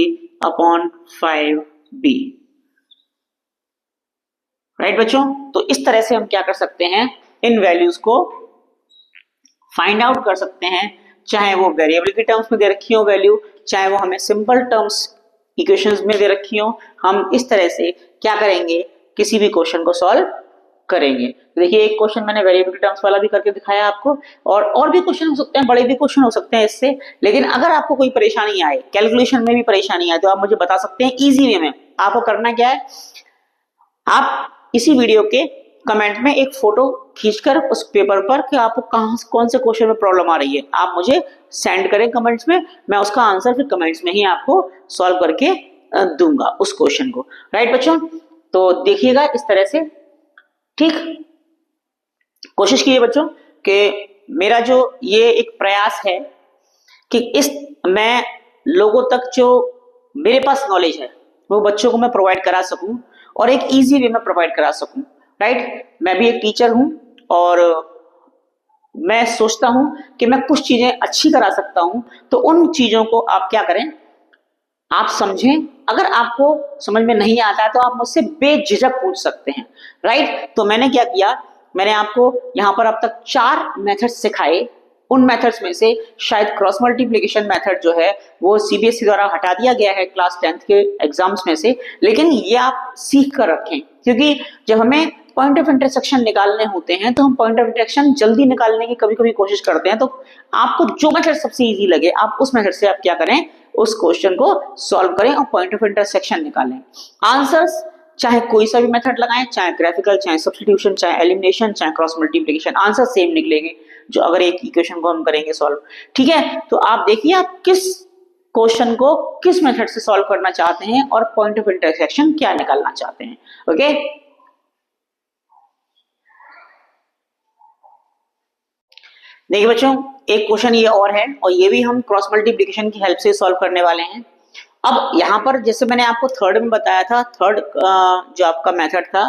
Speaker 1: upon 5b, right बच्चों। तो इस तरह से हम क्या कर सकते हैं, इन वैल्यूज को फाइंड आउट कर सकते हैं, चाहे वो वेरिएबल के टर्म्स में दे रखी हो वैल्यू, चाहे वो हमें सिंपल टर्म्स इक्वेशंस में दे रखी हो, हम इस तरह से क्या करेंगे किसी भी क्वेश्चन को सॉल्व करेंगे। देखिए एक क्वेश्चन मैंने वेरिएबल के टर्म्स वाला भी करके दिखाया आपको, और भी क्वेश्चन हो सकते हैं, बड़े भी क्वेश्चन हो सकते हैं इससे, लेकिन अगर आपको कोई परेशानी आए, कैलकुलेशन में भी परेशानी आए, तो आप मुझे बता सकते हैं इजी वे में। आपको करना क्या है, आप इसी वीडियो के कमेंट में एक फोटो खींचकर उस पेपर पर कि आपको कहां कौन से क्वेश्चन में प्रॉब्लम आ रही है आप मुझे सेंड करें कमेंट्स में, मैं उसका आंसर फिर कमेंट्स में ही आपको सॉल्व करके दूंगा उस क्वेश्चन को, राइट बच्चों। तो देखिएगा इस तरह से, ठीक, कोशिश कीजिए बच्चों कि मेरा जो ये एक प्रयास है कि इस मैं लोगों तक जो मेरे पास नॉलेज है वो बच्चों को मैं प्रोवाइड करा सकूं और एक इजी वे में प्रोवाइड करा सकूं, राइट। मैं भी एक टीचर हूं और मैं सोचता हूं कि मैं कुछ चीजें अच्छी करा सकता हूं, तो उन चीजों को आप क्या करें, आप समझें। अगर आपको समझ में नहीं आता है तो आप मुझसे बेझिझक पूछ सकते हैं, राइट। तो मैंने क्या किया, मैंने आपको यहाँ पर अब तक 4 मेथड्स सिखाए, उन मेथड्स में से शायद क्रॉस मल्टीप्लिकेशन मेथड जो है वो सीबीएसई द्वारा हटा दिया गया है क्लास 10th के एग्जाम्स में से, लेकिन ये आप सीख कर रखें, क्योंकि जब हमें पॉइंट ऑफ इंटरसेक्शन निकालने होते हैं तो हम पॉइंट ऑफ इंटरसेक्शन जल्दी निकालने की कभी कभी कोशिश करते हैं, तो आपको जो मेथड सबसे इजी लगे आप उस मेथड से आप क्या करें, उस क्वेश्चन को सॉल्व करें और पॉइंट ऑफ इंटरसेक्शन निकालें। आंसर्स चाहे कोई सा भी मेथड लगाएं, चाहे ग्राफिकल, चाहे सब्स्टिट्यूशन, चाहे एलिमिनेशन, चाहे क्रॉस मल्टीप्लिकेशन, आंसर सेम निकलेंगे जो अगर एक इक्वेशन को हम करेंगे सॉल्व, ठीक है। तो आप देखिए आप किस क्वेश्चन को किस मेथड से सॉल्व करना चाहते हैं और पॉइंट ऑफ इंटरसेक्शन क्या निकालना चाहते हैं, ओके। देखिए बच्चों एक क्वेश्चन ये और है, और ये भी हम क्रॉस मल्टीप्लिकेशन की हेल्प से सॉल्व करने वाले हैं। अब यहाँ पर जैसे मैंने आपको थर्ड में बताया था, थर्ड जो आपका मेथड था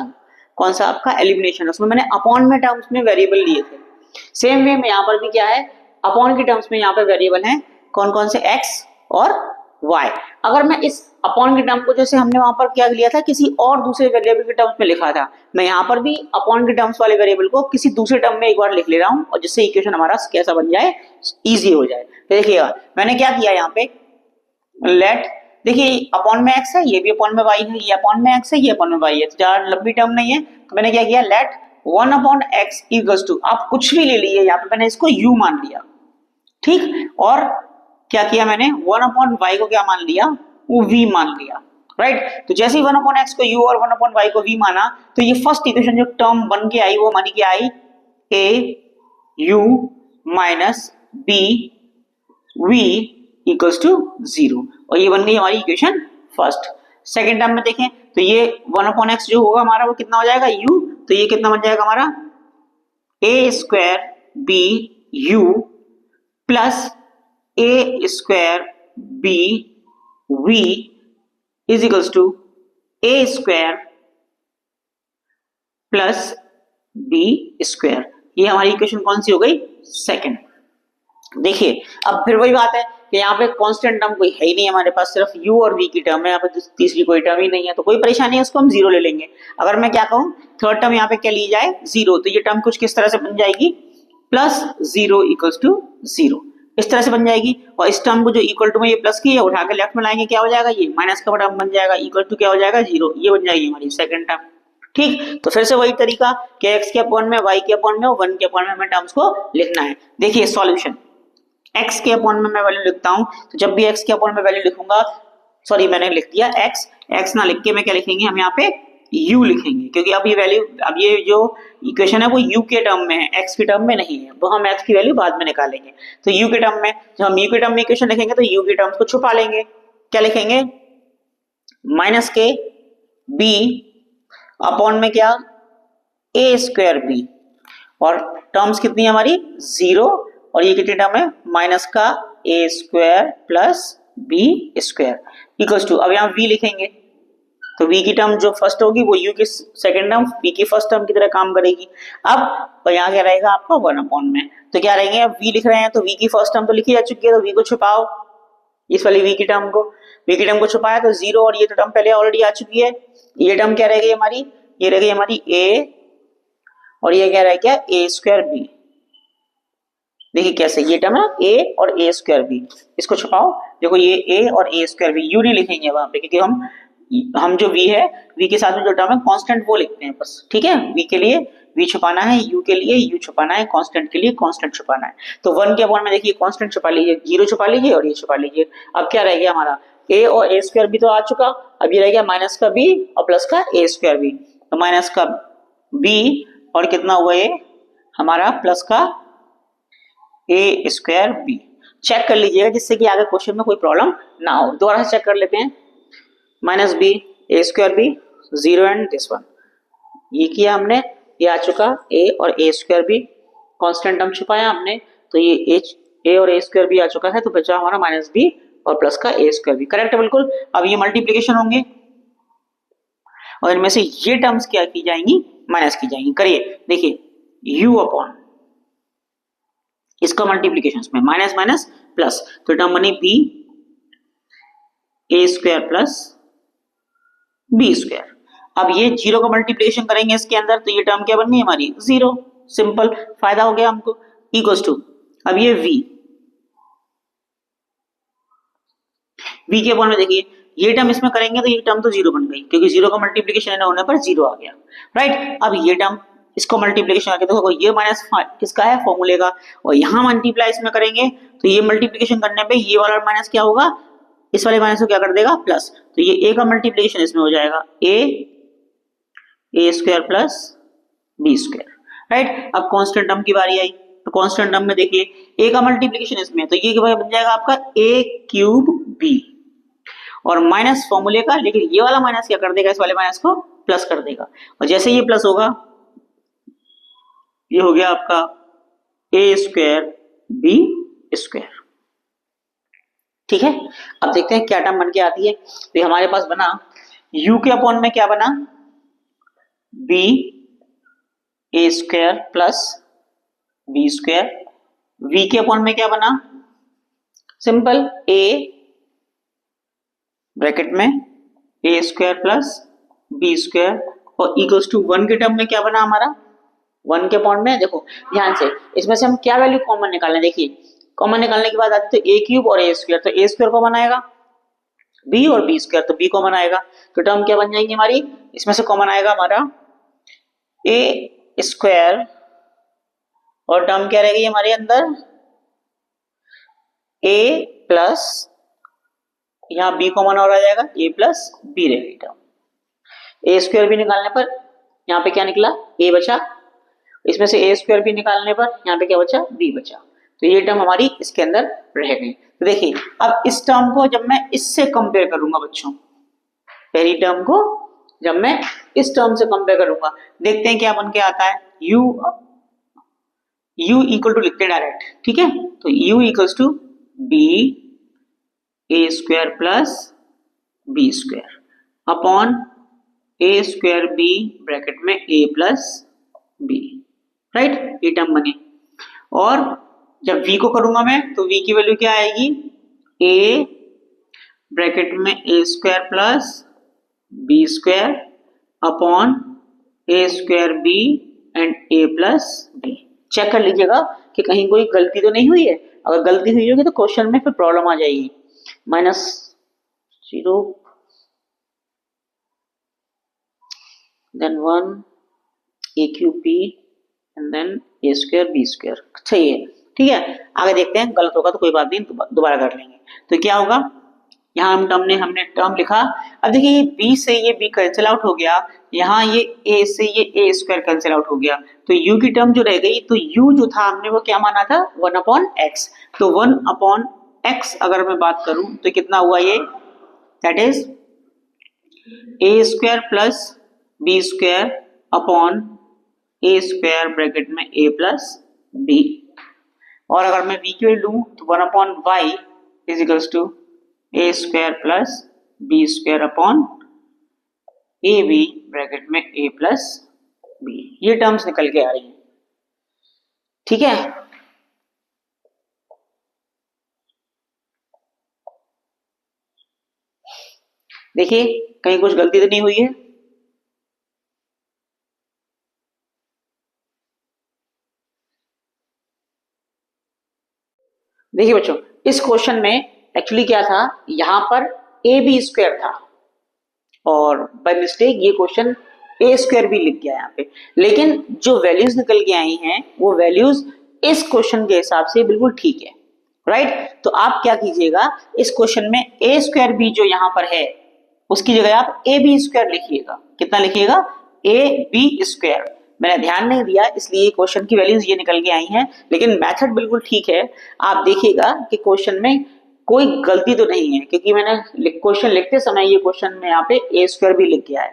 Speaker 1: कौन सा आपका एलिमिनेशन, उसमें मैंने अपॉन में टर्म्स में वेरिएबल लिए थे। सेम वे में यहाँ पर भी क्या है, अपॉन के टर्म्स में यहाँ पर वेरिएबल हैं कौन कौन से, x और y। अगर मैं इस अपॉन के टर्म को जैसे हमने वहां पर क्या लिया था किसी और दूसरे वेरिएबल के टर्म्स में लिखा था, मैं यहाँ पर भी अपॉन के टर्म्स वाले वेरिएबल को किसी दूसरे टर्म में एक बार लिख ले रहा हूँ, और जिससे इक्वेशन हमारा कैसा बन जाए, इजी हो जाए। तो देखिएगा मैंने क्या किया यहाँ पे, लेट, देखिए अपॉन में x है, ये भी अपॉन में y है, ये अपॉन में x है, ये अपॉन में y है, तो ज्यादा लंबी टर्म नहीं है, तो मैंने क्या किया, let 1 upon x equals to, आप कुछ भी ले लिए, यहाँ पे मैंने इसको u मान लिया, ठीक। और क्या किया मैंने, 1 अपॉन y को क्या मान लिया, वो v मान लिया, राइट। तो जैसे ही 1/x को u और 1/y को v माना, तो ये फर्स्ट इक्वेशन जो टर्म बन के आई वो मानी क्या आई, a u minus b v equals to 0, और ये बन गई हमारी इक्वेशन फर्स्ट। सेकेंड टर्म में देखें तो ये 1/x जो होगा हमारा वो कितना हो जाएगा u, तो ये कितना बन जाएगा हमारा a square b u plus a square b v is equals to a square plus b square. ये हमारी इक्वेशन कौन सी हो गई, सेकंड। देखिए अब फिर वही बात है कि यहाँ पे कांस्टेंट टर्म कोई है ही नहीं हमारे पास, सिर्फ u और v की टर्म है, यहाँ पे तीसरी कोई टर्म ही नहीं है, तो कोई परेशानी है, उसको हम जीरो ले लेंगे। अगर मैं क्या कहूँ थर्ड टर्म यहाँ पे क्या ली जाए, जीरो, तो ये टर्म कुछ किस तरह से बन जाएगी, plus zero equals to zero, इस तरह से बन जाएगी। और इस टर्म को जो इक्वल टू में ये प्लस की है उठा के लेफ्ट में लाएंगे, क्या हो जाएगा, ये माइनस का टर्म बन जाएगा, इक्वल टू क्या हो जाएगा, जीरो, ये बन जाएगी हमारी सेकंड टर्म। ठीक, तो फिर से वही तरीका कि x के अपॉन में, y के अपॉन में और 1 के अपॉन में हमें टर्म्स को लिखना है। देखिए सॉल्यूशन, x के अपॉन में मैं वैल्यू लिखता हूं, तो जब भी x के अपॉन में वैल्यू लिखूंगा, सॉरी मैंने लिख दिया x ना लिख के मैं क्या लिखेंगे, हम यहाँ पे u लिखेंगे, क्योंकि अब ये वैल्यू, अब ये जो इक्वेशन है वो u के टर्म में है, x के टर्म में नहीं है, वो हम x की वैल्यू बाद में निकालेंगे। तो u के टर्म में, जब हम u के टर्म में इक्वेशन लिखेंगे तो u के टर्म्स को छुपा लेंगे, क्या लिखेंगे, माइनस के b अपॉन में क्या, a स्क्वायर b, और टर्म्स कितनी है हमारी, जीरो, और ये कितनी टर्म है, माइनस का a square plus b square equals to, अब यहाँ v लिखेंगे, तो v की टर्म जो फर्स्ट होगी वो u की सेकंड टर्म v की फर्स्ट टर्म की तरह काम करेगी। अब तो यहाँ क्या रहेगा आपका 1/, में तो क्या रहेंगे, अब v लिख रहे हैं तो v की फर्स्ट टर्म तो लिखी जा चुकी है, तो v को छुपाओ, इस वाली v की टर्म को छुपाया तो जीरो, और ये तो टर्म पहले ऑलरेडी आ चुकी है, ये टर्म क्या रहेगी हमारी, ये रहेगी हमारी a, और ये क्या रहेगा a स्क्वायर b। देखिए कैसे, ये टर्म है a और a स्क्वायर b, इसको छुपाओ, देखो ये a और a स्क्वायर b, u नहीं लिखेंगे वहां पे, क्योंकि हम जो v है, v के साथ में जो टर्म है कांस्टेंट वो लिखते हैं बस, ठीक है। v के लिए v छुपाना है, u के लिए u छुपाना है, कांस्टेंट के लिए कांस्टेंट छुपाना है। तो 1 के अपॉन में देखिए कांस्टेंट छुपा लीजिए, जीरो छुपा लीजिए और ये छुपा लीजिए। अब क्या रह गया हमारा, a और a स्क्वायर b तो आ चुका, अब ये रह गया माइनस का b और प्लस का a स्क्वायर b, तो माइनस का b और कितना हुआ ये हमारा प्लस का a स्क्वायर b। चेक कर लीजिएगा जिससे कि आगे क्वेश्चन में कोई प्रॉब्लम ना हो। दोबारा से चेक कर लेते हैं, minus b a square b, zero and this one, ये किया हमने, ये आ चुका a और a square b, constant term छुपाया हमने, तो ये a और a स्क्वायर b आ चुका है, तो बचा हमारा माइनस b और प्लस का a स्क्वायर b, करेक्ट है बिल्कुल। अब ये मल्टीप्लीकेशन होंगे और इनमें से ये टर्म्स क्या की जाएंगी, माइनस की जाएंगी। करिए, देखिए u अपॉन इसका मल्टीप्लीकेशन में माइनस माइनस प्लस, तो टर्म बनी b a square plus b square. अब ये जीरो का मल्टीप्लीकेशन करेंगे इसके अंदर, तो ये टर्म क्या बन गई हमारी, जीरो, सिंपल, फायदा हो गया हमको, इक्वल्स टू, अब ये v के अपॉन में देखिए ये टर्म इसमें करेंगे तो ये टर्म तो जीरो बन गई, क्योंकि जीरो का मल्टीप्लीकेशन होने पर जीरो आ गया, राइट। अब ये टर्म इसको मल्टीप्लीकेशन आके देखो, ये माइनस किसका है, फॉर्मूले का, और यहाँ मल्टीप्लाई इसमें करेंगे तो ये मल्टीप्लीकेशन करने पे ये वाला माइनस क्या होगा, इस वाले माइनस को क्या कर देगा, प्लस, तो ये a का मल्टीप्लीकेशन इसमें हो जाएगा a square plus b square, right. अब कांस्टेंट टर्म की बारी आई, तो कांस्टेंट टर्म में देखिए a का मल्टीप्लीकेशन इसमें, तो ये बन जाएगा आपका a क्यूब b, और माइनस फॉर्मूले का, लेकिन ये वाला माइनस क्या कर देगा, इस वाले माइनस को प्लस कर देगा, और जैसे ये प्लस होगा ये हो गया आपका a स्क्वायर b स्क्वायर, ठीक है। अब देखते हैं क्या टर्म बन के आती है, तो हमारे पास बना u के अपॉन में क्या बना, b a square plus b square, v के अपॉन में क्या बना, सिंपल a ब्रैकेट में a square plus b square, और इक्वल्स टू 1 के टर्म में क्या बना हमारा, 1 के अपॉन में, देखो ध्यान से इसमें से हम क्या वैल्यू कॉमन निकालने, देखिए कॉमन निकालने के बाद आती है तो a क्यूब और a स्क्वायर, तो a स्क्वायर कॉमन आएगा, b और b स्क्वायर तो b कॉमन आएगा, तो टर्म क्या बन जाएंगी हमारी, इसमें से कॉमन आएगा हमारा a स्क्वायर, और टर्म क्या रहेगी हमारे अंदर a प्लस यहाँ b कॉमन और आ जाएगा, a प्लस बी रहेगी टर्म। ए स्क्वायर भी निकालने पर यहाँ पे क्या निकला, a बचा, इसमें से a स्क्वायर भी निकालने पर यहाँ पे क्या बचा, b बचा। तो ये टर्म हमारी इसके अंदर रह गई। तो देखिए अब इस टर्म को जब मैं इससे कंपेयर करूंगा बच्चों, पहली टर्म को जब मैं इस टर्म से कंपेयर करूंगा, देखते हैं क्या बन के आता है। u इक्वल टू लिखते हैं डायरेक्ट, ठीक है। तो u equals to b a square plus b square upon a square b bracket में a प्लस b, राइट, ये टर्म बनी। और जब v को करूंगा मैं तो v की वैल्यू क्या आएगी, a ब्रैकेट में a square plus b square upon a square b and a plus b। Check कर लीजिएगा कि कहीं कोई गलती तो नहीं हुई है। अगर गलती हुई होगी तो क्वेश्चन में फिर प्रॉब्लम आ जाएगी। -0 then 1 a cube b and then a square b square, सही है, ठीक है। आगे देखते हैं, गलत होगा तो कोई बात नहीं, दोबारा कर लेंगे। तो क्या होगा, यहाँ हमने टर्म लिखा। अब देखिए ये b से ये b कैंसिल आउट हो गया, यहाँ ये a से ये a स्क्वायर कैंसिल आउट हो गया, तो u की टर्म जो रह गई, तो u जो था हमने वो क्या माना था, 1/x। तो 1/x अगर मैं बात करूं तो कितना हुआ ये, that is a square plus b square upon a square bracket में a प्लस b। और अगर मैं v की वैल्यू लूं तो 1/y is equals to a square plus b square upon A B bracket में a प्लस b। ये terms निकल के आ रही हैं, ठीक है। देखिए कहीं कुछ गलती तो नहीं हुई है। देखिए बच्चों इस क्वेश्चन में एक्चुअली क्या था, यहां पर ए बी स्क्वायर था और बाय मिस्टेक ये क्वेश्चन ए स्क्वायर भी लिख गया यहाँ पे, लेकिन जो वैल्यूज निकल के आई हैं वो वैल्यूज इस क्वेश्चन के हिसाब से बिल्कुल ठीक है, राइट। तो आप क्या कीजिएगा, इस क्वेश्चन में ए स्क्वायर बी जो यहाँ पर है उसकी जगह आप ए बी स्क्वायर लिखिएगा। कितना लिखिएगा, ए बी स्क्वायर। मैंने ध्यान नहीं दिया इसलिए क्वेश्चन की वैल्यूज ये निकल के आई हैं, लेकिन मेथड बिल्कुल ठीक है। आप देखिएगा कि क्वेश्चन में कोई गलती तो नहीं है, क्योंकि मैंने क्वेश्चन लिखते समय ये क्वेश्चन में यहाँ पे ए स्क्वायर भी लिख गया है।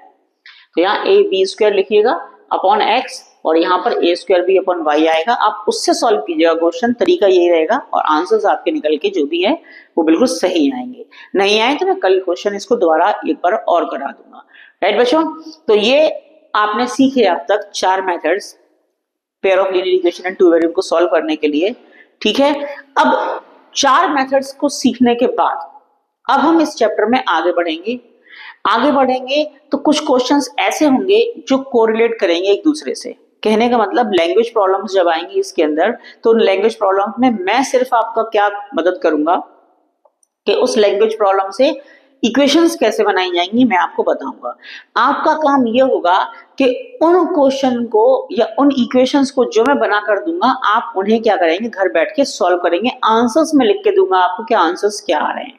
Speaker 1: तो यहाँ ए बी स्क्वायर लिखिएगा अपॉन एक्स और यहाँ पर ए स्क्वायर भी अपॉन वाई आएगा। आप उससे सॉल्व कीजिएगा क्वेश्चन, तरीका यही रहेगा और आंसर्स आपके निकल के जो भी है वो बिल्कुल सही आएंगे। नहीं आए तो मैं कल क्वेश्चन इसको दोबारा एक बार और करा दूंगा, राइट बच्चों। तो ये आपने सीखे अब तक 4 methods pair of linear equation and two variable को सॉल्व करने के लिए, ठीक है। अब 4 मेथड्स को सीखने के बाद अब हम इस चैप्टर में आगे बढ़ेंगे तो कुछ क्वेश्चंस ऐसे होंगे जो कोरिलेट करेंगे एक दूसरे से। कहने का मतलब लैंग्वेज प्रॉब्लम्स जब आएंगी इसके अंदर तो लैंग्वेज प्रॉब्लम में मैं सिर्फ आपका क्या मदद करूंगा कि उस लैंग्वेज प्रॉब्लम से इक्वेशंस कैसे बनाई जाएंगी मैं आपको बताऊंगा। आपका काम यह होगा कि उन क्वेश्चन को या उन इक्वेशंस को जो मैं बना कर दूंगा आप उन्हें क्या करेंगे, घर बैठ के सॉल्व करेंगे। आंसर्स में लिख के दूंगा आपको कि आंसर्स क्या आ रहे हैं,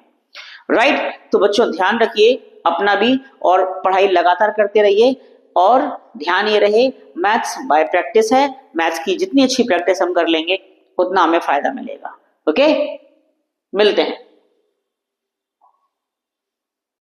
Speaker 1: राइट। तो बच्चों ध्यान रखिए अपना भी और पढ़ाई लगातार करते रहिए और ध्यान ये रहे मैथ्स बाय प्रैक्टिस है। मैथ्स की जितनी अच्छी प्रैक्टिस हम कर लेंगे उतना हमें फायदा मिलेगा। ओके, मिलते हैं।